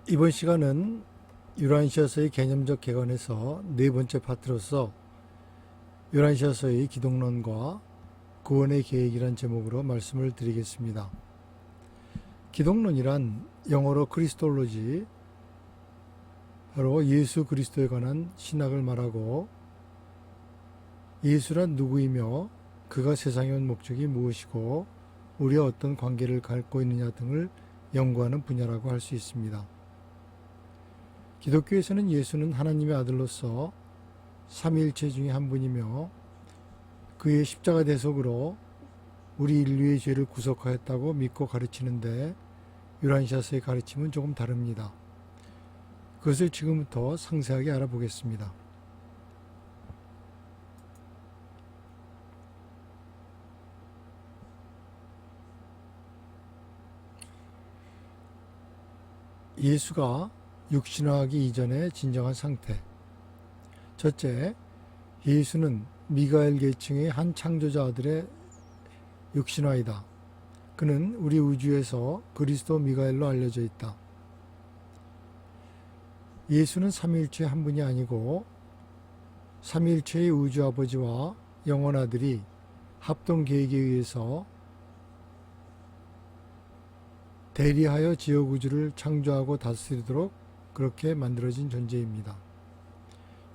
이번 시간은 유란시아서의 개념적 개관에서 네 번째 파트로서 유란시아서의 기독론과 구원의 계획이란 제목으로 말씀을 드리겠습니다. 기독론이란 영어로 크리스톨로지, 바로 예수 그리스도에 관한 신학을 말하고, 예수란 누구이며 그가 세상에 온 목적이 무엇이고 우리와 어떤 관계를 갖고 있느냐 등을 연구하는 분야라고 할 수 있습니다. 기독교에서는 예수는 하나님의 아들로서 삼위일체 중에 한 분이며 그의 십자가 대속으로 우리 인류의 죄를 구속하였다고 믿고 가르치는데, 유란시아서의 가르침은 조금 다릅니다. 그것을 지금부터 상세하게 알아보겠습니다. 예수가 육신화하기 이전의 진정한 상태. 첫째, 예수는 미가엘 계층의 한 창조자 아들의 육신화이다. 그는 우리 우주에서 그리스도 미가엘로 알려져 있다. 예수는 삼위일체의 한 분이 아니고 삼위일체의 우주 아버지와 영원 아들이 합동 계획에 의해서 대리하여 지역 우주를 창조하고 다스리도록 그렇게 만들어진 존재입니다.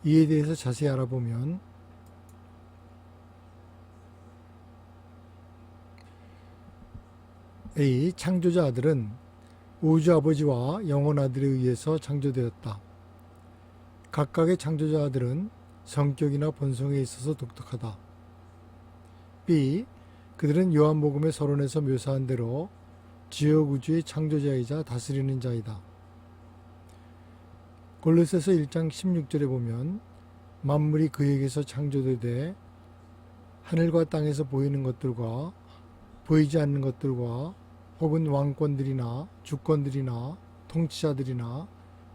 이에 대해서 자세히 알아보면 A. 창조자 아들은 우주 아버지와 영원 아들에 의해서 창조되었다. 각각의 창조자 아들은 성격이나 본성에 있어서 독특하다. B. 그들은 요한복음의 서론에서 묘사한 대로 지역 우주의 창조자이자 다스리는 자이다. 골로새서 1장 16절에 보면 만물이 그에게서 창조되되 하늘과 땅에서 보이는 것들과 보이지 않는 것들과 혹은 왕권들이나 주권들이나 통치자들이나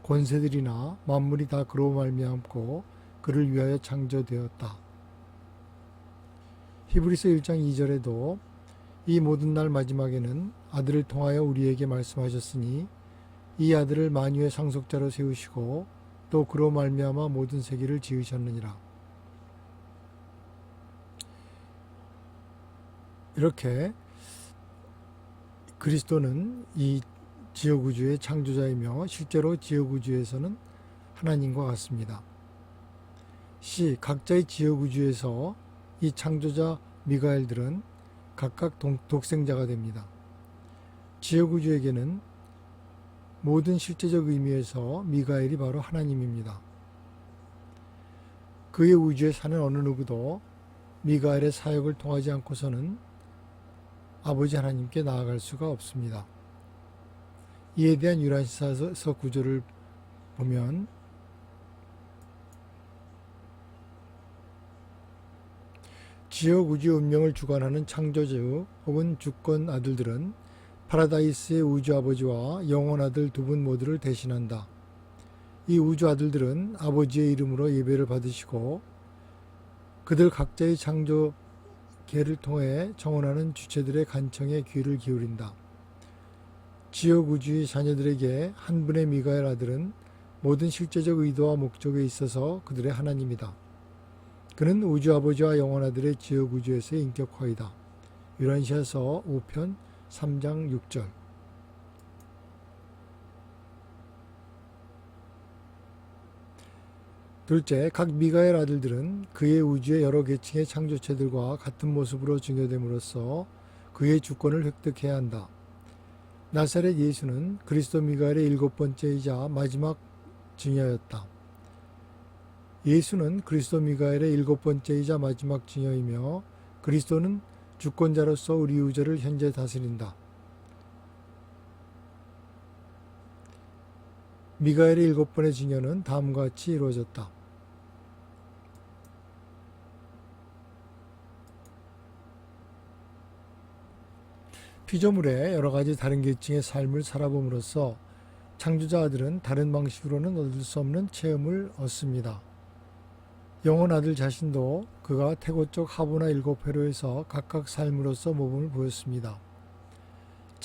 권세들이나 만물이 다 그로 말미암고 그를 위하여 창조되었다. 히브리서 1장 2절에도 이 모든 날 마지막에는 아들을 통하여 우리에게 말씀하셨으니 이 아들을 만유의 상속자로 세우시고 또 그로 말미암아 모든 세계를 지으셨느니라. 이렇게 그리스도는 이 지역 우주의 창조자이며 실제로 지역 우주에서는 하나님과 같습니다. C. 각자의 지역 우주에서 이 창조자 미가엘들은 각각 독생자가 됩니다. 지역 우주에게는 모든 실제적 의미에서 미가엘이 바로 하나님입니다. 그의 우주에 사는 어느 누구도 미가엘의 사역을 통하지 않고서는 아버지 하나님께 나아갈 수가 없습니다. 이에 대한 유란시아서 구조를 보면 지역 우주 운명을 주관하는 창조주 혹은 주권 아들들은 파라다이스의 우주 아버지와 영원 아들 두 분 모두를 대신한다. 이 우주 아들들은 아버지의 이름으로 예배를 받으시고 그들 각자의 창조계를 통해 정언하는 주체들의 간청에 귀를 기울인다. 지역 우주의 자녀들에게 한 분의 미가엘 아들은 모든 실제적 의도와 목적에 있어서 그들의 하나님이다. 그는 우주 아버지와 영원 아들의 지역 우주에서의 인격화이다. 유란시아서 5편 3장 6절. 둘째, 각 미가엘 아들들은 그의 우주의 여러 계층의 창조체들과 같은 모습으로 증여됨으로써 그의 주권을 획득해야 한다. 나사렛 예수는 그리스도 미가엘의 일곱 번째이자 마지막 증여였다. 예수는 그리스도 미가엘의 일곱 번째이자 마지막 증여이며 그리스도는 주권자로서 우리 우주를 현재 다스린다. 미가엘의 일곱 번의 증여는 다음과 같이 이루어졌다. 피조물의 여러 가지 다른 계층의 삶을 살아봄으로써 창조자 아들은 다른 방식으로는 얻을 수 없는 체험을 얻습니다. 영원 아들 자신도 그가 태고 쪽 하보나 일곱 회로에서 각각 삶으로서 모범을 보였습니다.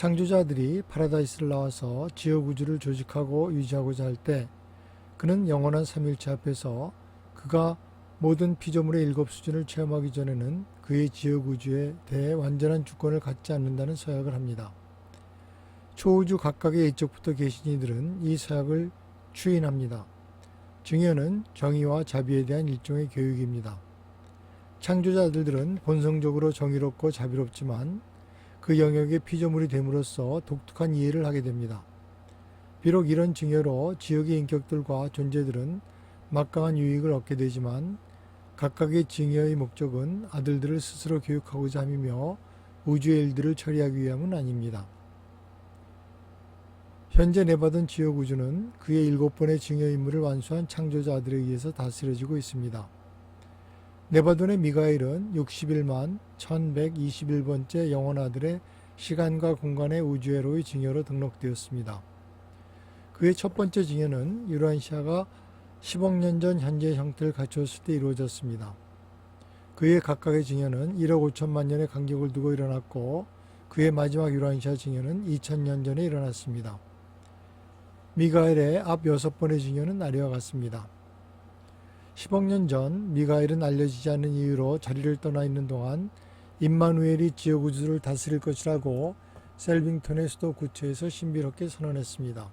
창조자들이 파라다이스를 나와서 지역 우주를 조직하고 유지하고자 할 때 그는 영원한 삼일체 앞에서 그가 모든 피조물의 일곱 수준을 체험하기 전에는 그의 지역 우주에 대해 완전한 주권을 갖지 않는다는 서약을 합니다. 초우주 각각의 이쪽부터 계신 이들은 이 서약을 추인합니다. 증여는 정의와 자비에 대한 일종의 교육입니다. 창조자 아들들은 본성적으로 정의롭고 자비롭지만 그 영역의 피조물이 됨으로써 독특한 이해를 하게 됩니다. 비록 이런 증여로 지역의 인격들과 존재들은 막강한 유익을 얻게 되지만 각각의 증여의 목적은 아들들을 스스로 교육하고자 함이며 우주의 일들을 처리하기 위함은 아닙니다. 현재 내받은 지역 우주는 그의 7번의 증여 임무를 완수한 창조자 아들에 의해서 다스려지고 있습니다. 네바돈의 미가엘은 61만 1121번째 영혼 아들의 시간과 공간의 우주회로의 증여로 등록되었습니다. 그의 첫 번째 증여는 유란시아가 10억 년 전 현재의 형태를 갖추었을 때 이루어졌습니다. 그의 각각의 증여는 1억 5천만 년의 간격을 두고 일어났고 그의 마지막 유란시아 증여는 2000년 전에 일어났습니다. 미가엘의 앞 6번의 증여는 아래와 같습니다. 10억 년 전 미가엘은 알려지지 않는 이유로 자리를 떠나 있는 동안 임마누엘이 지역 우주를 다스릴 것이라고 셀빙턴의 수도 구처에서 신비롭게 선언했습니다.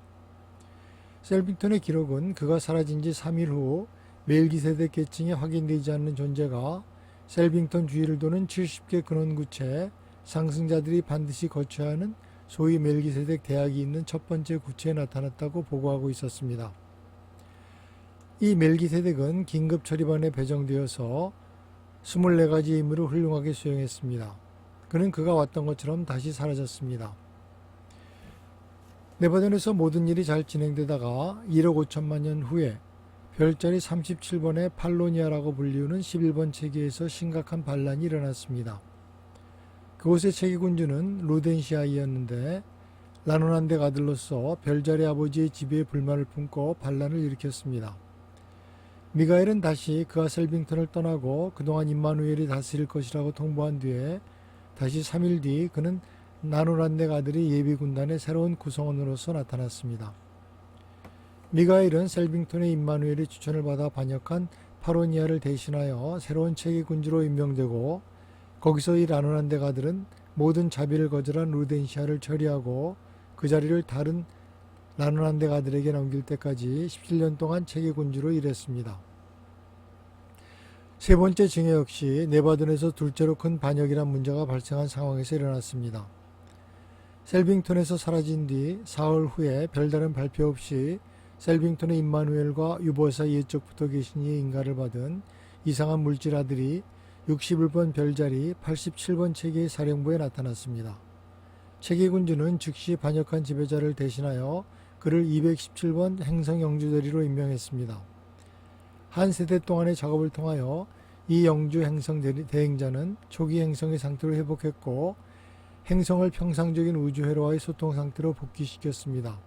셀빙턴의 기록은 그가 사라진 지 3일 후 멜기세덱 계층에 확인되지 않는 존재가 셀빙턴 주위를 도는 70개 근원구체 상승자들이 반드시 거쳐야 하는 소위 멜기세덱 대학이 있는 첫 번째 구체에 나타났다고 보고하고 있었습니다. 이 멜기세덱은 긴급 처리반에 배정되어서 24가지 임무를 훌륭하게 수행했습니다. 그는 그가 왔던 것처럼 다시 사라졌습니다. 네바돈에서 모든 일이 잘 진행되다가 1억 5천만 년 후에 별자리 37번의 팔로니아라고 불리우는 11번 체계에서 심각한 반란이 일어났습니다. 그곳의 체계군주는 루덴시아이였는데 라노난덱 아들로서 별자리 아버지의 지배에 불만을 품고 반란을 일으켰습니다. 미가엘은 다시 그가 셀빙턴을 떠나고 그동안 임마누엘이 다스릴 것이라고 통보한 뒤에 다시 3일 뒤 그는 라노난덱 아들이 예비군단의 새로운 구성원으로서 나타났습니다. 미가엘은 셀빙턴의 임마누엘의 추천을 받아 반역한 파로니아를 대신하여 새로운 체계군주로 임명되고 거기서 이 라노난덱 아들은 모든 자비를 거절한 루덴시아를 처리하고 그 자리를 다른 라노난덱 아들에게 넘길 때까지 17년 동안 체계군주로 일했습니다. 세 번째 증여 역시 네바돈에서 둘째로 큰 반역이란 문제가 발생한 상황에서 일어났습니다. 셀빙턴에서 사라진 뒤 사흘 후에 별다른 발표 없이 셀빙턴의 임마누엘과 유보사 이쪽부터 계신 이의 인가를 받은 이상한 물질 아들이 61번 별자리 87번 체계의 사령부에 나타났습니다. 체계군주는 즉시 반역한 지배자를 대신하여 그를 217번 행성 영주대리로 임명했습니다. 한 세대 동안의 작업을 통하여 이 영주 행성 대행자는 초기 행성의 상태를 회복했고 행성을 평상적인 우주회로와의 소통 상태로 복귀시켰습니다.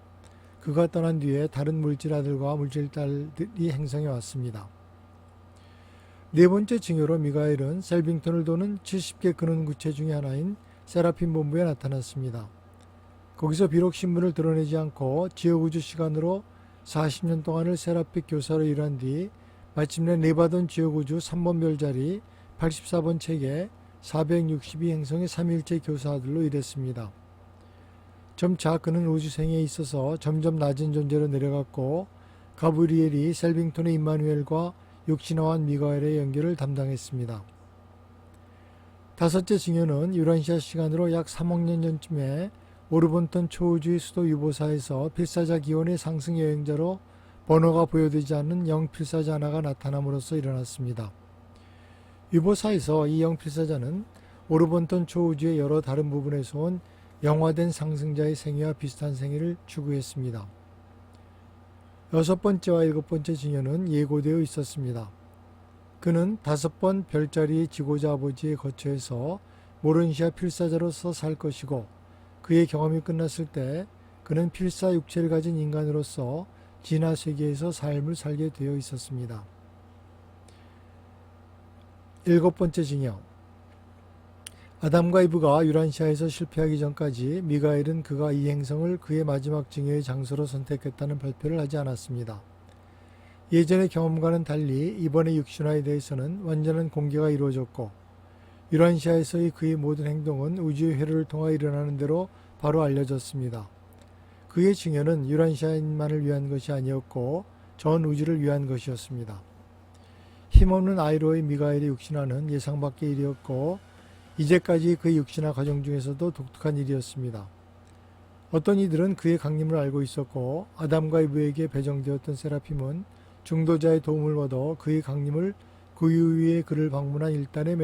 그가 떠난 뒤에 다른 물질 아들과 물질 딸들이 행성에 왔습니다. 네 번째 증여로 미가엘은 셀빙턴을 도는 70개 근원구체 중의 하나인 세라핀 본부에 나타났습니다. 거기서 비록 신분을 드러내지 않고 지역우주 시간으로 40년 동안을 세라픽 교사로 일한 뒤 마침내 네바돈 지역우주 3번 별자리 84번 체계 462 행성의 3일째 교사들로 일했습니다. 점차 그는 우주생에 있어서 점점 낮은 존재로 내려갔고 가브리엘이 셀빙턴의 임마누엘과 육신화한 미가엘의 연결을 담당했습니다. 다섯째 증여는 유란시아 시간으로 약 3억 년 전쯤에 오르본턴 초우주의 수도 유보사에서 필사자 기원의 상승 여행자로 번호가 부여되지 않는 영필사자 하나가 나타남으로써 일어났습니다. 유보사에서 이 영필사자는 오르본턴 초우주의 여러 다른 부분에서 온 영화된 상승자의 생애와 비슷한 생애를 추구했습니다. 여섯 번째와 일곱 번째 증여는 예고되어 있었습니다. 그는 5번 별자리의 지고자 아버지의 거처에서 모른시아 필사자로서 살 것이고 그의 경험이 끝났을 때 그는 필사 육체를 가진 인간으로서 진화 세계에서 삶을 살게 되어 있었습니다. 일곱 번째 증여. 아담과 이브가 유란시아에서 실패하기 전까지 미가엘은 그가 이 행성을 그의 마지막 증여의 장소로 선택했다는 발표를 하지 않았습니다. 예전의 경험과는 달리 이번의 육신화에 대해서는 완전한 공개가 이루어졌고 유란시아에서의 그의 모든 행동은 우주의 회로를 통하 일어나는 대로 바로 알려졌습니다. 그의 증여는 유란시아인만을 위한 것이 아니었고 전 우주를 위한 것이었습니다. 힘없는 아이로의 미가엘의 육신화는 예상 밖의 일이었고 이제까지 그의 육신화 과정 중에서도 독특한 일이었습니다. 어떤 이들은 그의 강림을 알고 있었고 아담과 이브에게 배정되었던 세라핌은 중도자의 도움을 얻어 그의 강림을 그 이후에 그를 방문한 일단의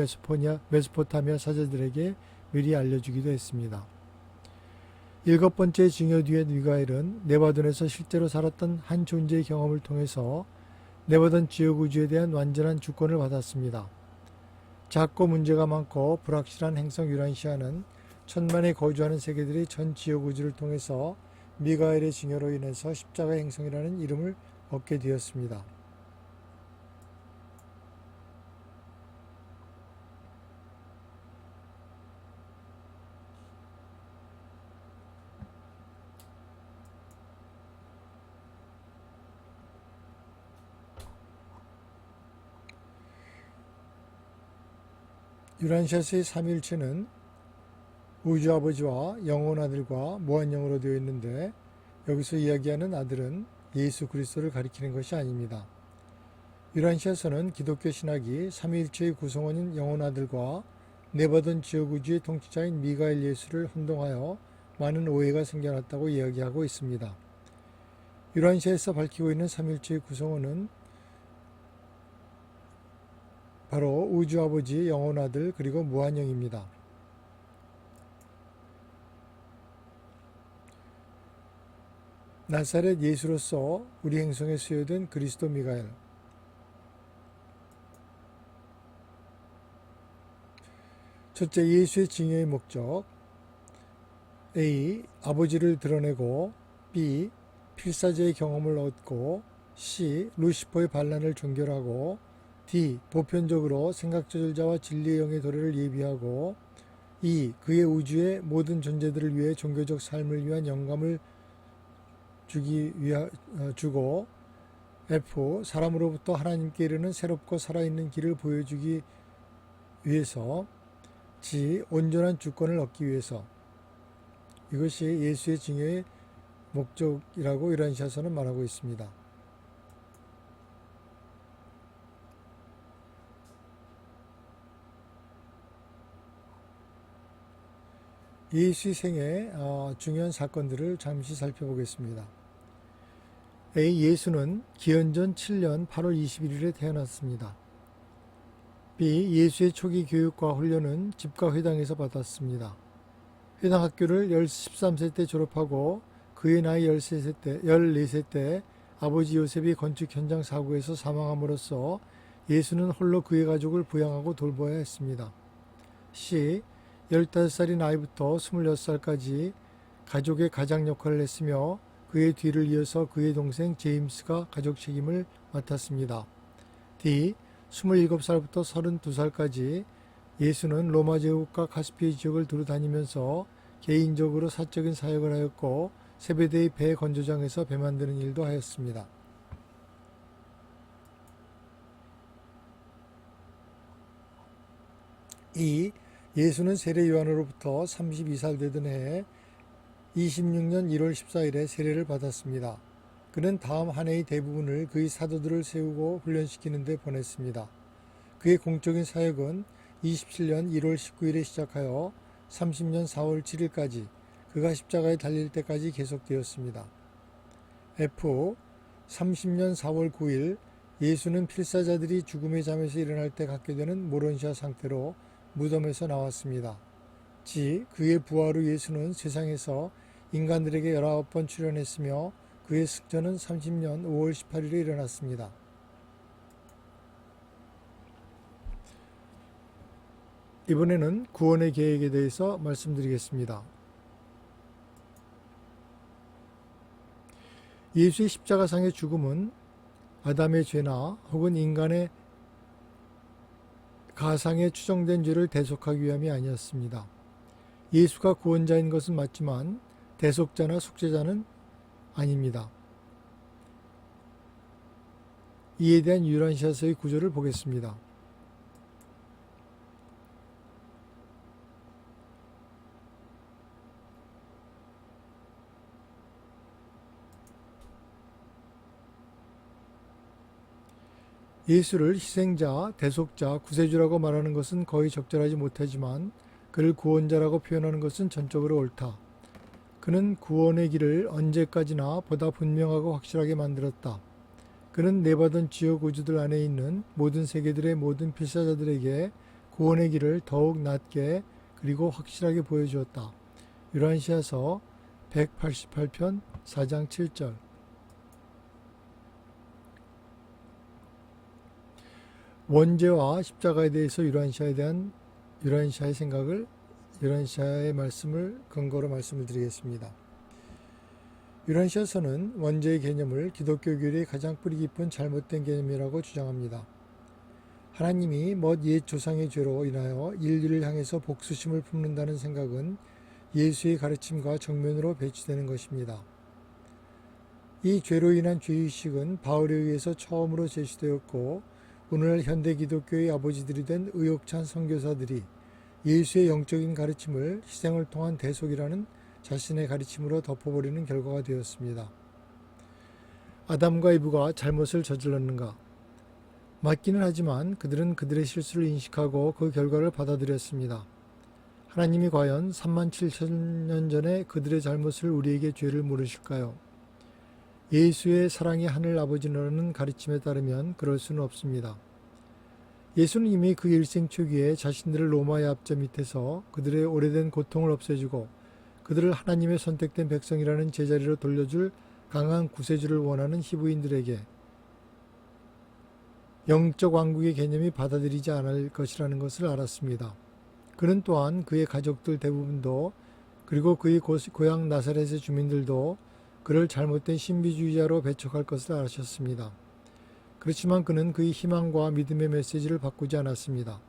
메소포타미아 사제들에게 미리 알려주기도 했습니다. 7번째 증여 뒤에 미가엘은 네바돈에서 실제로 살았던 한 존재의 경험을 통해서 네바돈 지역우주에 대한 완전한 주권을 받았습니다. 작고 문제가 많고 불확실한 행성 유란시아는 천만에 거주하는 세계들의 전 지역우주를 통해서 미가엘의 증여로 인해서 십자가의 행성이라는 이름을 얻게 되었습니다. 유란시아스의 삼위일체는 우주아버지와 영혼아들과 무한영으로 되어 있는데 여기서 이야기하는 아들은 예수 그리스도를 가리키는 것이 아닙니다. 유란시아서는 기독교 신학이 삼위일체의 구성원인 영혼아들과 네바돈 지역우주의 통치자인 미가엘 예수를 혼동하여 많은 오해가 생겨났다고 이야기하고 있습니다. 유란시아에서 밝히고 있는 삼위일체의 구성원은 바로 우주아버지, 영혼아들, 그리고 무한영입니다. 나사렛 예수로서 우리 행성에 수여된 그리스도 미가엘. 첫째, 예수의 증여의 목적. A. 아버지를 드러내고 B. 필사제의 경험을 얻고 C. 루시퍼의 반란을 종결하고 D. 보편적으로 생각저절자와 진리의 영의 도래를 예비하고 E. 그의 우주의 모든 존재들을 위해 종교적 삶을 위한 영감을 주고 F. 사람으로부터 하나님께 이르는 새롭고 살아있는 길을 보여주기 위해서 G. 온전한 주권을 얻기 위해서. 이것이 예수의 증여의 목적이라고 유란시아서는 말하고 있습니다. 예수의 생애 중요한 사건들을 잠시 살펴보겠습니다. A. 예수는 기원전 7년 8월 21일에 태어났습니다. B. 예수의 초기 교육과 훈련은 집과 회당에서 받았습니다. 회당 학교를 13세 때 졸업하고 그의 나이 14세 때 아버지 요셉이 건축 현장 사고에서 사망함으로써 예수는 홀로 그의 가족을 부양하고 돌보아야 했습니다. C. 15살인 나이부터 26살까지 가족의 가장 역할을 했으며 그의 뒤를 이어서 그의 동생 제임스가 가족 책임을 맡았습니다. D. 27살부터 32살까지 예수는 로마 제국과 카스피의 지역을 두루 다니면서 개인적으로 사적인 사역을 하였고 세베대의 배 건조장에서 배 만드는 일도 하였습니다. 이 예수는 세례 요한으로부터 32살 되던 해에 26년 1월 14일에 세례를 받았습니다. 그는 다음 한 해의 대부분을 그의 사도들을 세우고 훈련시키는 데 보냈습니다. 그의 공적인 사역은 27년 1월 19일에 시작하여 30년 4월 7일까지 그가 십자가에 달릴 때까지 계속되었습니다. F. 30년 4월 9일 예수는 필사자들이 죽음의 잠에서 일어날 때 갖게 되는 모론시아 상태로 무덤에서 나왔습니다. G. 그의 부활 후 예수는 세상에서 인간들에게 19번 출현했으며 그의 승천은 30년 5월 18일에 일어났습니다. 이번에는 구원의 계획에 대해서 말씀드리겠습니다. 예수의 십자가상의 죽음은 아담의 죄나 혹은 인간의 가상에 추정된 죄를 대속하기 위함이 아니었습니다. 예수가 구원자인 것은 맞지만 대속자나 속죄자는 아닙니다. 이에 대한 유란시아서의 구조를 보겠습니다. 예수를 희생자, 대속자, 구세주라고 말하는 것은 거의 적절하지 못하지만 그를 구원자라고 표현하는 것은 전적으로 옳다. 그는 구원의 길을 언제까지나 보다 분명하고 확실하게 만들었다. 그는 내받은 지옥 우주들 안에 있는 모든 세계들의 모든 필사자들에게 구원의 길을 더욱 낮게 그리고 확실하게 보여주었다. 유란시아서 188편 4장 7절. 원죄와 십자가에 대해서 유란시아의 말씀을 근거로 말씀을 드리겠습니다. 유란시아서는 원죄의 개념을 기독교 교리의 가장 뿌리 깊은 잘못된 개념이라고 주장합니다. 하나님이 먼 옛 조상의 죄로 인하여 인류를 향해서 복수심을 품는다는 생각은 예수의 가르침과 정면으로 배치되는 것입니다. 이 죄로 인한 죄의식은 바울에 의해서 처음으로 제시되었고 오늘날 현대 기독교의 아버지들이 된 의욕찬 선교사들이 예수의 영적인 가르침을 희생을 통한 대속이라는 자신의 가르침으로 덮어버리는 결과가 되었습니다. 아담과 이브가 잘못을 저질렀는가? 맞기는 하지만 그들은 그들의 실수를 인식하고 그 결과를 받아들였습니다. 하나님이 과연 37,000년 전에 그들의 잘못을 우리에게 죄를 물으실까요? 예수의 사랑의 하늘 아버지라는 가르침에 따르면 그럴 수는 없습니다. 예수는 이미 그 일생 초기에 자신들을 로마의 압제 밑에서 그들의 오래된 고통을 없애주고 그들을 하나님의 선택된 백성이라는 제자리로 돌려줄 강한 구세주를 원하는 히브리인들에게 영적 왕국의 개념이 받아들이지 않을 것이라는 것을 알았습니다. 그는 또한 그의 가족들 대부분도 그리고 그의 고향 나사렛의 주민들도 그를 잘못된 신비주의자로 배척할 것을 아셨습니다. 그렇지만 그는 그의 희망과 믿음의 메시지를 바꾸지 않았습니다.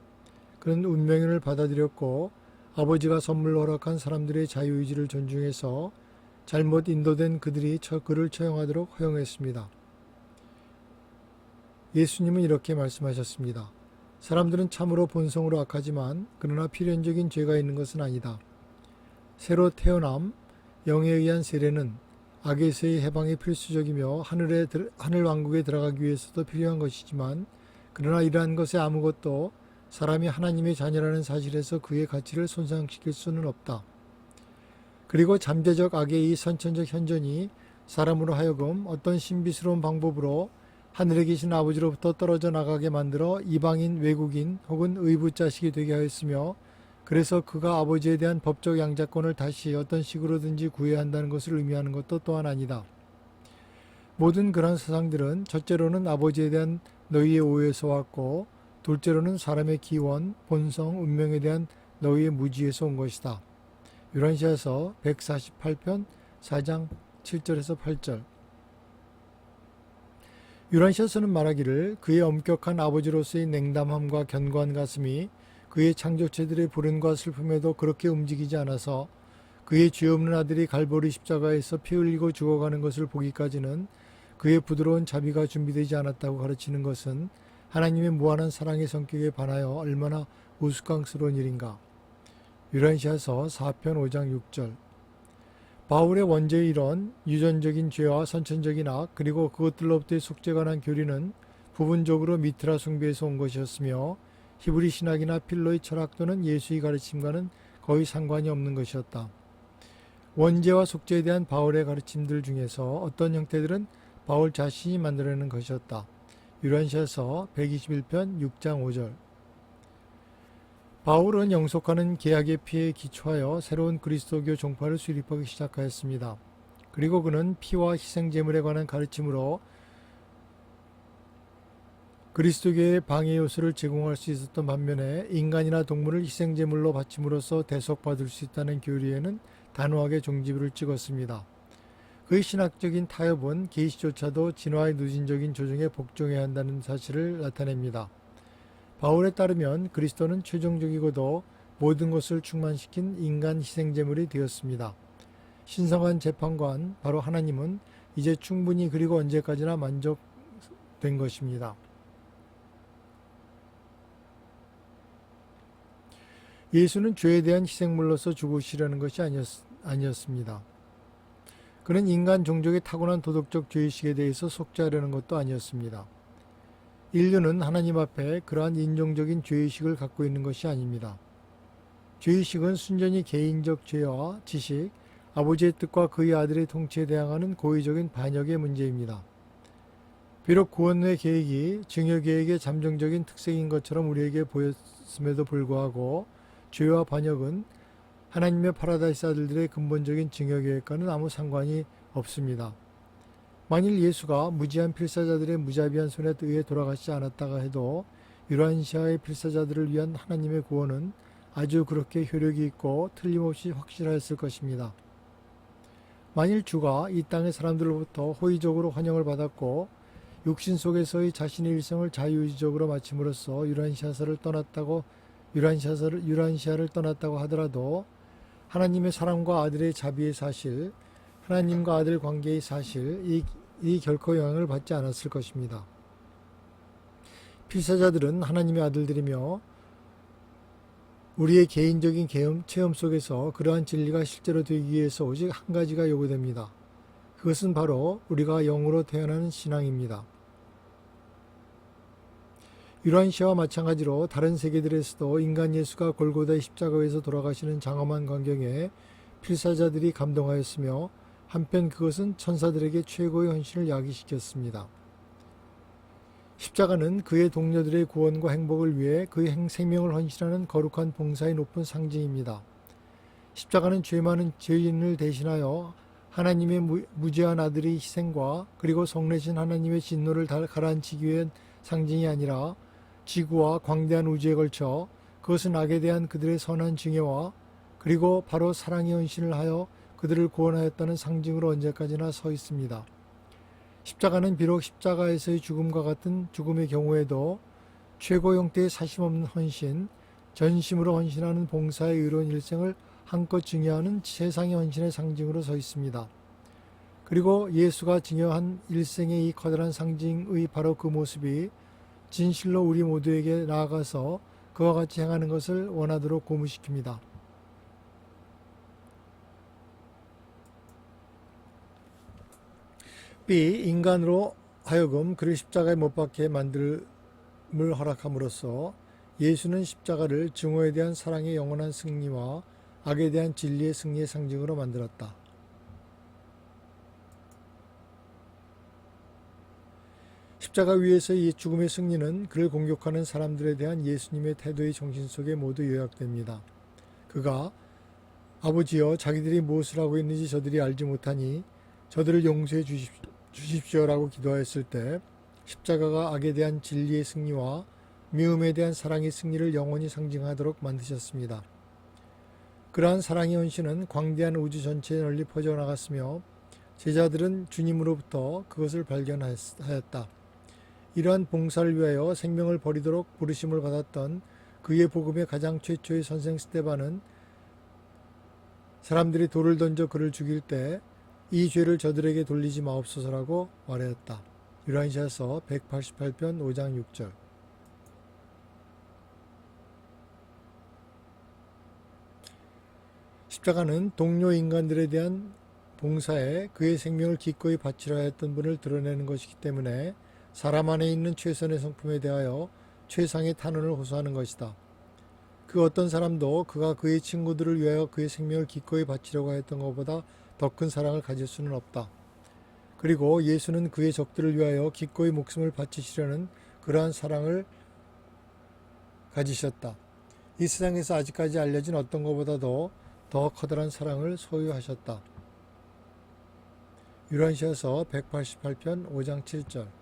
그는 운명을 받아들였고 아버지가 선물로 허락한 사람들의 자유의지를 존중해서 잘못 인도된 그들이 그를 처형하도록 허용했습니다. 예수님은 이렇게 말씀하셨습니다. 사람들은 참으로 본성으로 악하지만 그러나 필연적인 죄가 있는 것은 아니다. 새로 태어남, 영에 의한 세례는 악에서의 해방이 필수적이며 하늘 왕국에 들어가기 위해서도 필요한 것이지만 그러나 이러한 것에 아무것도 사람이 하나님의 자녀라는 사실에서 그의 가치를 손상시킬 수는 없다. 그리고 잠재적 악의 이 선천적 현존이 사람으로 하여금 어떤 신비스러운 방법으로 하늘에 계신 아버지로부터 떨어져 나가게 만들어 이방인, 외국인 혹은 의붓 자식이 되게 하였으며 그래서 그가 아버지에 대한 법적 양자권을 다시 어떤 식으로든지 구해야 한다는 것을 의미하는 것도 또한 아니다. 모든 그런 사상들은 첫째로는 아버지에 대한 너희의 오해에서 왔고 둘째로는 사람의 기원, 본성, 운명에 대한 너희의 무지에서 온 것이다. 유란시아서 148편 4장 7절에서 8절. 유란시아서는 말하기를 그의 엄격한 아버지로서의 냉담함과 견고한 가슴이 그의 창조체들의 불행과 슬픔에도 그렇게 움직이지 않아서 그의 죄 없는 아들이 갈보리 십자가에서 피 흘리고 죽어가는 것을 보기까지는 그의 부드러운 자비가 준비되지 않았다고 가르치는 것은 하나님의 무한한 사랑의 성격에 반하여 얼마나 우스꽝스러운 일인가. 유란시아서 4편 5장 6절. 바울의 원죄의 이런 유전적인 죄와 선천적인 악 그리고 그것들로부터의 속죄가 난 교리는 부분적으로 미트라 숭배에서 온 것이었으며 히브리 신학이나 필로의 철학 또는 예수의 가르침과는 거의 상관이 없는 것이었다. 원죄와 속죄에 대한 바울의 가르침들 중에서 어떤 형태들은 바울 자신이 만들어내는 것이었다. 유란시아서 121편 6장 5절. 바울은 영속하는 계약의 피에 기초하여 새로운 그리스도교 종파를 수립하기 시작하였습니다. 그리고 그는 피와 희생제물에 관한 가르침으로 그리스도교의 방해 요소를 제공할 수 있었던 반면에 인간이나 동물을 희생제물로 바침으로써 대속받을 수 있다는 교리에는 단호하게 종지부를 찍었습니다. 그의 신학적인 타협은 계시조차도 진화의 누진적인 조정에 복종해야 한다는 사실을 나타냅니다. 바울에 따르면 그리스도는 최종적이고도 모든 것을 충만시킨 인간 희생제물이 되었습니다. 신성한 재판관 바로 하나님은 이제 충분히 그리고 언제까지나 만족된 것입니다. 예수는 죄에 대한 희생물로서 죽으시려는 것이 아니었습니다. 그는 인간 종족의 타고난 도덕적 죄의식에 대해서 속죄하려는 것도 아니었습니다. 인류는 하나님 앞에 그러한 인종적인 죄의식을 갖고 있는 것이 아닙니다. 죄의식은 순전히 개인적 죄와 지식, 아버지의 뜻과 그의 아들의 통치에 대항하는 고의적인 반역의 문제입니다. 비록 구원의 계획이 증여 계획의 잠정적인 특색인 것처럼 우리에게 보였음에도 불구하고 죄와 반역은 하나님의 파라다이스 아들들의 근본적인 증여 계획과는 아무 상관이 없습니다. 만일 예수가 무지한 필사자들의 무자비한 손에 의해 돌아가시지 않았다가 해도 유란시아의 필사자들을 위한 하나님의 구원은 아주 그렇게 효력이 있고 틀림없이 확실하였을 것입니다. 만일 주가 이 땅의 사람들로부터 호의적으로 환영을 받았고 육신 속에서의 자신의 일생을 자유의지적으로 마침으로써 유란시아를 떠났다고 하더라도 하나님의 사랑과 아들의 자비의 사실, 하나님과 아들 관계의 사실, 이 결코 영향을 받지 않았을 것입니다. 필사자들은 하나님의 아들들이며 우리의 개인적인 체험 속에서 그러한 진리가 실제로 되기 위해서 오직 한 가지가 요구됩니다. 그것은 바로 우리가 영으로 태어나는 신앙입니다. 유란시아와 마찬가지로 다른 세계들에서도 인간 예수가 골고다의 십자가에서 돌아가시는 장엄한 광경에 필사자들이 감동하였으며 한편 그것은 천사들에게 최고의 헌신을 야기시켰습니다. 십자가는 그의 동료들의 구원과 행복을 위해 그의 생명을 헌신하는 거룩한 봉사의 높은 상징입니다. 십자가는 죄 많은 죄인을 대신하여 하나님의 무죄한 아들의 희생과 그리고 성내신 하나님의 진노를 가라앉히기 위한 상징이 아니라 지구와 광대한 우주에 걸쳐 그것은 악에 대한 그들의 선한 증여와 그리고 바로 사랑의 헌신을 하여 그들을 구원하였다는 상징으로 언제까지나 서 있습니다. 십자가는 비록 십자가에서의 죽음과 같은 죽음의 경우에도 최고 형태의 사심없는 헌신, 전심으로 헌신하는 봉사의 의로운 일생을 한껏 증여하는 세상의 헌신의 상징으로 서 있습니다. 그리고 예수가 증여한 일생의 이 커다란 상징의 바로 그 모습이 진실로 우리 모두에게 나아가서 그와 같이 행하는 것을 원하도록 고무시킵니다. B. 인간으로 하여금 그를 십자가에 못 박게 만듦을 허락함으로써 예수는 십자가를 증오에 대한 사랑의 영원한 승리와 악에 대한 진리의 승리의 상징으로 만들었다. 십자가 위에서의 이 죽음의 승리는 그를 공격하는 사람들에 대한 예수님의 태도의 정신 속에 모두 요약됩니다. 그가 아버지여 자기들이 무엇을 하고 있는지 저들이 알지 못하니 저들을 용서해 주십시오라고 기도하였을 때 십자가가 악에 대한 진리의 승리와 미움에 대한 사랑의 승리를 영원히 상징하도록 만드셨습니다. 그러한 사랑의 헌신은 광대한 우주 전체에 널리 퍼져나갔으며 제자들은 주님으로부터 그것을 발견하였다. 이러한 봉사를 위하여 생명을 버리도록 부르심을 받았던 그의 복음의 가장 최초의 선생 스데반은 사람들이 돌을 던져 그를 죽일 때 이 죄를 저들에게 돌리지 마옵소서라고 말하였다. 요한일서 188편 5장 6절. 십자가는 동료 인간들에 대한 봉사에 그의 생명을 기꺼이 바치려 했던 분을 드러내는 것이기 때문에 사람 안에 있는 최선의 성품에 대하여 최상의 탄원을 호소하는 것이다. 그 어떤 사람도 그가 그의 친구들을 위하여 그의 생명을 기꺼이 바치려고 했던 것보다 더 큰 사랑을 가질 수는 없다. 그리고 예수는 그의 적들을 위하여 기꺼이 목숨을 바치시려는 그러한 사랑을 가지셨다. 이 세상에서 아직까지 알려진 어떤 것보다도 더 커다란 사랑을 소유하셨다. 요한일서 188편 5장 7절.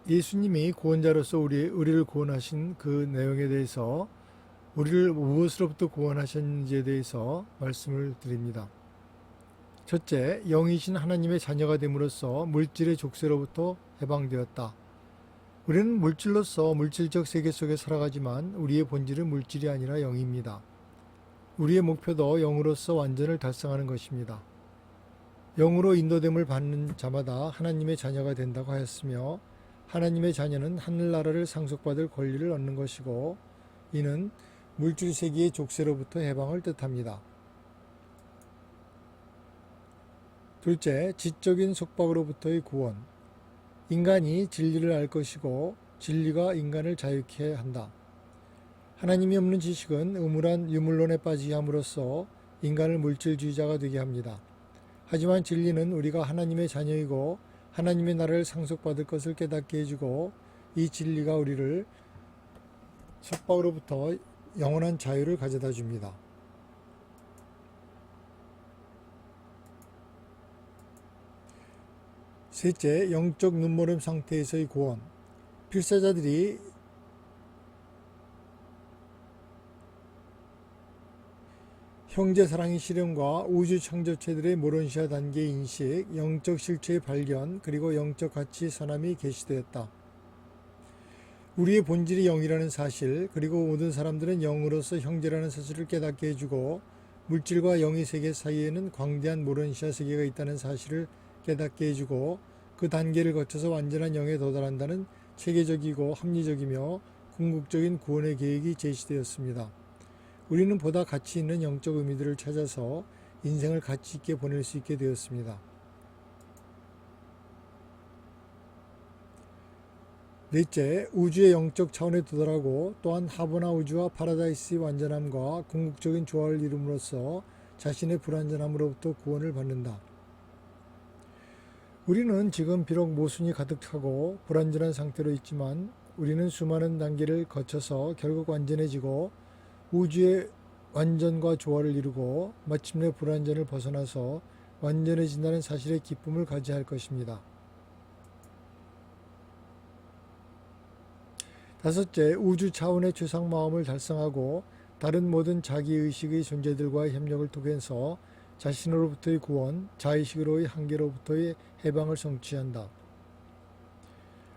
예수님이 구원자로서 우리를 구원하신 그 내용에 대해서 우리를 무엇으로부터 구원하셨는지에 대해서 말씀을 드립니다. 첫째, 영이신 하나님의 자녀가 됨으로써 물질의 족쇄로부터 해방되었다. 우리는 물질로서 물질적 세계 속에 살아가지만 우리의 본질은 물질이 아니라 영입니다. 우리의 목표도 영으로서 완전을 달성하는 것입니다. 영으로 인도됨을 받는 자마다 하나님의 자녀가 된다고 하였으며 하나님의 자녀는 하늘나라를 상속받을 권리를 얻는 것이고 이는 물질 세계의 족쇄로부터 해방을 뜻합니다. 둘째, 지적인 속박으로부터의 구원. 인간이 진리를 알 것이고 진리가 인간을 자유케 한다. 하나님이 없는 지식은 음울한 유물론에 빠지게 함으로써 인간을 물질주의자가 되게 합니다. 하지만 진리는 우리가 하나님의 자녀이고 하나님의 나라를 상속받을 것을 깨닫게 해주고 이 진리가 우리를 속박으로부터 영원한 자유를 가져다 줍니다. 셋째, 영적 눈멀음 상태에서의 구원. 필사자들이 형제사랑의 실현과 우주 창조체들의 모론시아 단계의 인식, 영적 실체의 발견, 그리고 영적 가치 선함이 계시되었다. 우리의 본질이 영이라는 사실, 그리고 모든 사람들은 영으로서 형제라는 사실을 깨닫게 해주고 물질과 영의 세계 사이에는 광대한 모론시아 세계가 있다는 사실을 깨닫게 해주고 그 단계를 거쳐서 완전한 영에 도달한다는 체계적이고 합리적이며 궁극적인 구원의 계획이 제시되었습니다. 우리는 보다 가치 있는 영적 의미들을 찾아서 인생을 가치 있게 보낼 수 있게 되었습니다. 넷째, 우주의 영적 차원에 도달하고 또한 하보나 우주와 파라다이스의 완전함과 궁극적인 조화를 이룸으로써 자신의 불완전함으로부터 구원을 받는다. 우리는 지금 비록 모순이 가득하고 불완전한 상태로 있지만 우리는 수많은 단계를 거쳐서 결국 완전해지고 우주의 완전과 조화를 이루고 마침내 불완전을 벗어나서 완전해진다는 사실의 기쁨을 가져야 할 것입니다. 다섯째, 우주 차원의 최상 마음을 달성하고 다른 모든 자기의식의 존재들과의 협력을 통해서 자신으로부터의 구원, 자의식으로의 한계로부터의 해방을 성취한다.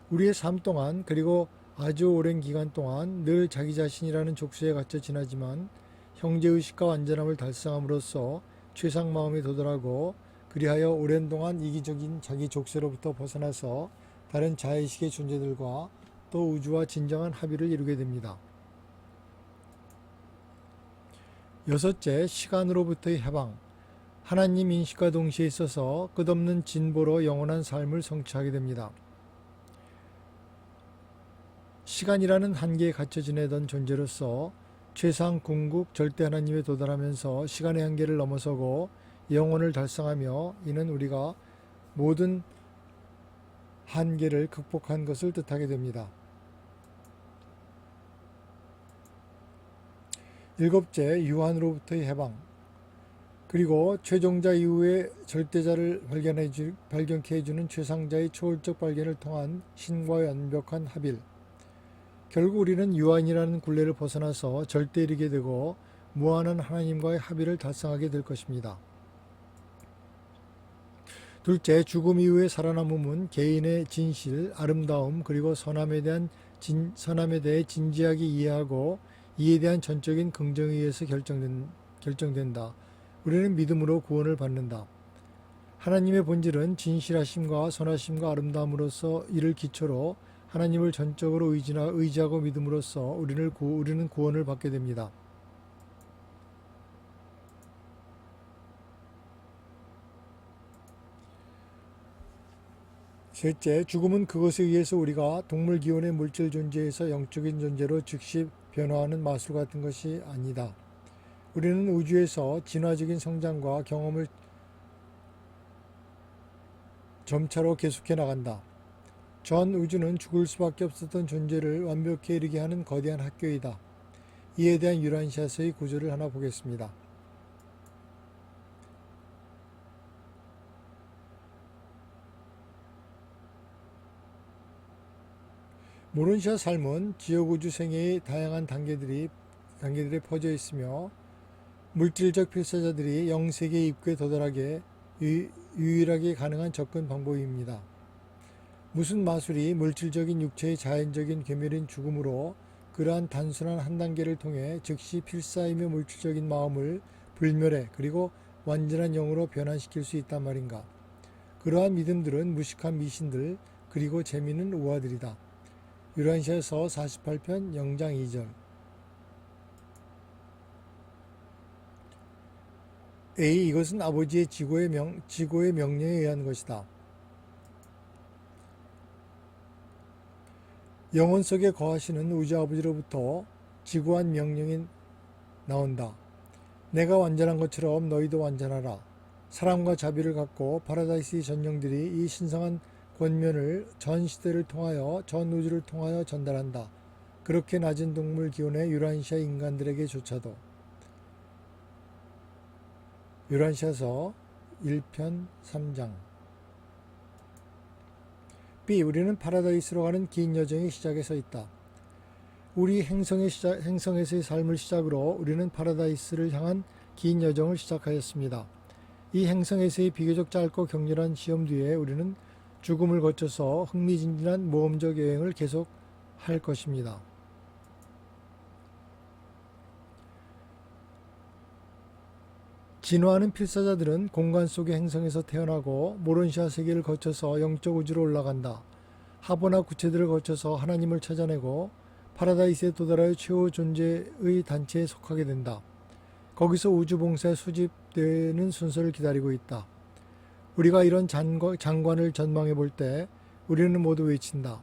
우리의 삶 동안 그리고 아주 오랜 기간 동안 늘 자기 자신이라는 족쇄에 갇혀 지나지만 형제의식과 완전함을 달성함으로써 최상 마음에 도달하고 그리하여 오랜 동안 이기적인 자기 족쇄로부터 벗어나서 다른 자의식의 존재들과 또 우주와 진정한 합의를 이루게 됩니다. 여섯째, 시간으로부터의 해방. 하나님 인식과 동시에 있어서 끝없는 진보로 영원한 삶을 성취하게 됩니다. 시간이라는 한계에 갇혀 지내던 존재로서 최상 궁극 절대 하나님에 도달하면서 시간의 한계를 넘어서고 영혼을 달성하며 이는 우리가 모든 한계를 극복한 것을 뜻하게 됩니다. 일곱째, 유한으로부터의 해방. 그리고 최종자 이후에 절대자를 발견케 해주는 최상자의 초월적 발견을 통한 신과 완벽한 합일. 결국 우리는 유한이라는 굴레를 벗어나서 절대에 이르게 되고 무한한 하나님과의 합의를 달성하게 될 것입니다. 둘째, 죽음 이후의 살아남음은 개인의 진실, 아름다움, 그리고 선함에 대해 진지하게 이해하고 이에 대한 전적인 긍정에 의해서 결정된다. 우리는 믿음으로 구원을 받는다. 하나님의 본질은 진실하심과 선하심과 아름다움으로서 이를 기초로 하나님을 전적으로 의지하고 믿음으로써 우리는 구원을 받게 됩니다. 셋째, 죽음은 그것에 의해서 우리가 동물 기원의 물질 존재에서 영적인 존재로 즉시 변화하는 마술 같은 것이 아니다. 우리는 우주에서 진화적인 성장과 경험을 점차로 계속해 나간다. 전 우주는 죽을 수밖에 없었던 존재를 완벽히 이르게 하는 거대한 학교이다. 이에 대한 유란시아서의 구조를 하나 보겠습니다. 모론시아 삶은 지역 우주 생애의 다양한 단계들에 퍼져 있으며 물질적 필사자들이 영세계의 입구에 도달하게 유일하게 가능한 접근 방법입니다. 무슨 마술이 물질적인 육체의 자연적인 괴멸인 죽음으로 그러한 단순한 한 단계를 통해 즉시 필사이며 물질적인 마음을 불멸해 그리고 완전한 영으로 변환시킬 수 있단 말인가. 그러한 믿음들은 무식한 미신들 그리고 재미있는 우화들이다. 유란시아서 48편 0장 2절. A. 이것은 아버지의 지고의 명령에 의한 것이다. 영혼 속에 거하시는 우주 아버지로부터 지고한 명령이 나온다. 내가 완전한 것처럼 너희도 완전하라. 사랑과 자비를 갖고 파라다이스의 전령들이 이 신성한 권면을 전 시대를 통하여 전 우주를 통하여 전달한다. 그렇게 낮은 동물 기온의 유란시아 인간들에게 조차도. 유란시아서 1편 3장. B. 우리는 파라다이스로 가는 긴 여정의 시작에 서 있다. 우리 행성에서의 삶을 시작으로 우리는 파라다이스를 향한 긴 여정을 시작하였습니다. 이 행성에서의 비교적 짧고 격렬한 시험 뒤에 우리는 죽음을 거쳐서 흥미진진한 모험적 여행을 계속할 것입니다. 진화하는 필사자들은 공간 속의 행성에서 태어나고 모론시아 세계를 거쳐서 영적 우주로 올라간다. 하보나 구체들을 거쳐서 하나님을 찾아내고 파라다이스에 도달하여 최후 존재의 단체에 속하게 된다. 거기서 우주 봉사에 수집되는 순서를 기다리고 있다. 우리가 이런 장관을 전망해 볼 때 우리는 모두 외친다.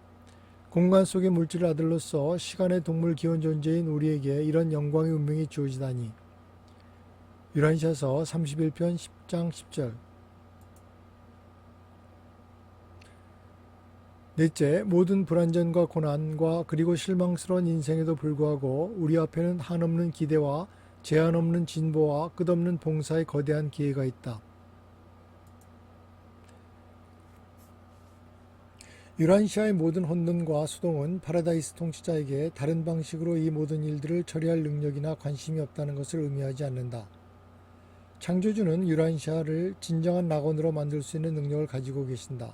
공간 속의 물질 아들로서 시간의 동물 기원 존재인 우리에게 이런 영광의 운명이 주어지다니. 유란시아서 31편 10장 10절. 넷째, 모든 불안전과 고난과 그리고 실망스러운 인생에도 불구하고 우리 앞에는 한없는 기대와 제한 없는 진보와 끝없는 봉사의 거대한 기회가 있다. 유란시아의 모든 혼돈과 수동은 파라다이스 통치자에게 다른 방식으로 이 모든 일들을 처리할 능력이나 관심이 없다는 것을 의미하지 않는다. 창조주는 유란시아를 진정한 낙원으로 만들 수 있는 능력을 가지고 계신다.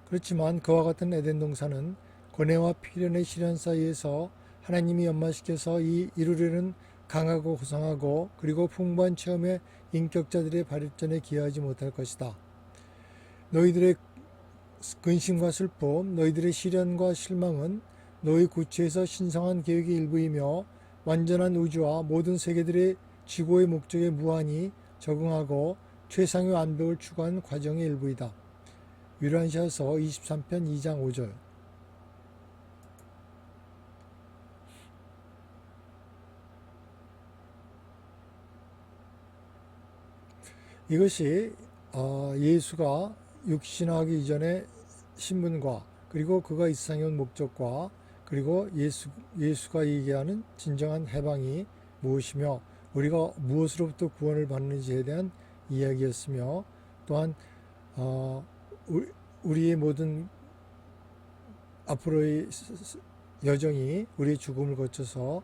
그렇지만 그와 같은 에덴 동산은 고뇌와 필연의 시련 사이에서 하나님이 연마시켜서 이루려는 강하고 고상하고 그리고 풍부한 체험의 인격자들의 발전에 기여하지 못할 것이다. 너희들의 근심과 슬픔, 너희들의 시련과 실망은 너희 구체에서 신성한 계획의 일부이며 완전한 우주와 모든 세계들의 지고의 목적에 무한히 적응하고 최상의 완벽을 추구하는 과정의 일부이다. 유란시아서 23편 2장 5절. 이것이 예수가 육신하기 이전의 신분과 그리고 그가 이 세상에 온 목적과 그리고 예수가 얘기하는 진정한 해방이 무엇이며 우리가 무엇으로부터 구원을 받는지에 대한 이야기였으며 또한 우리의 모든 앞으로의 여정이 우리의 죽음을 거쳐서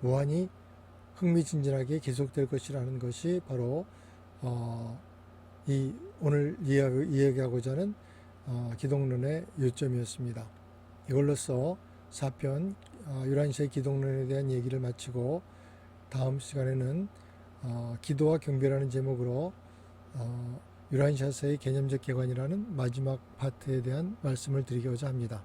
무한히 흥미진진하게 계속될 것이라는 것이 바로 이 오늘 이야기하고자 하는 기독론의 요점이었습니다. 이걸로써 4편 유란시아의 기독론에 대한 얘기를 마치고 다음 시간에는 기도와 경배라는 제목으로 유란시아서의 개념적 개관이라는 마지막 파트에 대한 말씀을 드리고자 합니다.